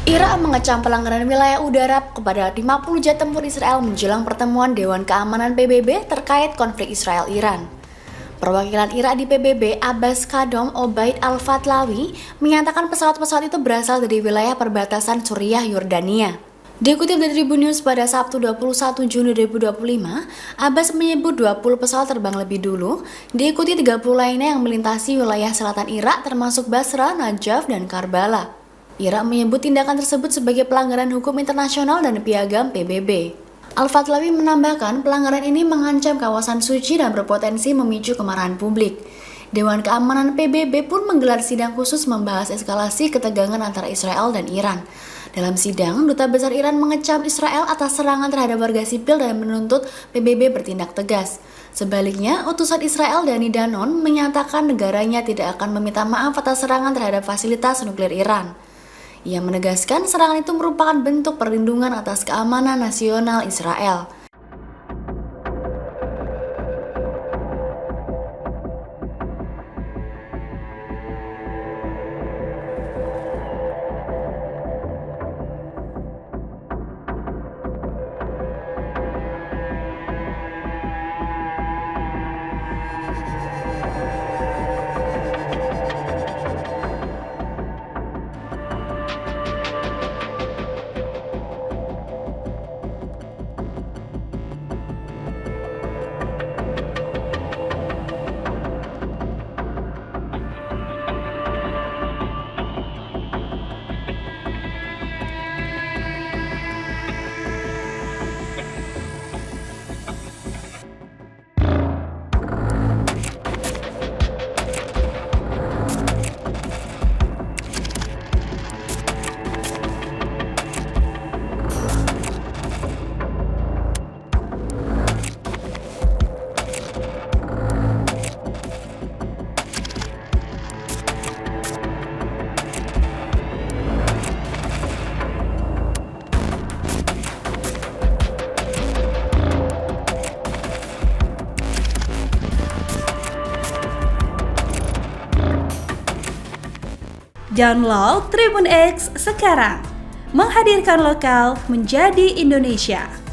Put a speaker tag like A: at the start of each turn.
A: Irak mengecam pelanggaran wilayah udara kepada 50 jet tempur Israel menjelang pertemuan Dewan Keamanan PBB terkait konflik Israel-Iran. Perwakilan Irak di PBB, Abbas Kadom Obaid Al-Fatlawi, menyatakan pesawat-pesawat itu berasal dari wilayah perbatasan Suriah Yordania. Dikutip dari Tribun News pada Sabtu 21 Juni 2025, Abbas menyebut 20 pesawat terbang lebih dulu, diikuti 30 lainnya yang melintasi wilayah selatan Irak termasuk Basra, Najaf, dan Karbala. Irak menyebut tindakan tersebut sebagai pelanggaran hukum internasional dan piagam PBB. Al-Fatlawi menambahkan pelanggaran ini mengancam kawasan suci dan berpotensi memicu kemarahan publik. Dewan Keamanan PBB pun menggelar sidang khusus membahas eskalasi ketegangan antara Israel dan Iran. Dalam sidang, Duta Besar Iran mengecam Israel atas serangan terhadap warga sipil dan menuntut PBB bertindak tegas. Sebaliknya, utusan Israel Dani Danon menyatakan negaranya tidak akan meminta maaf atas serangan terhadap fasilitas nuklir Iran. Ia menegaskan serangan itu merupakan bentuk perlindungan atas keamanan nasional Israel.
B: Download Tribun X sekarang, menghadirkan lokal menjadi Indonesia.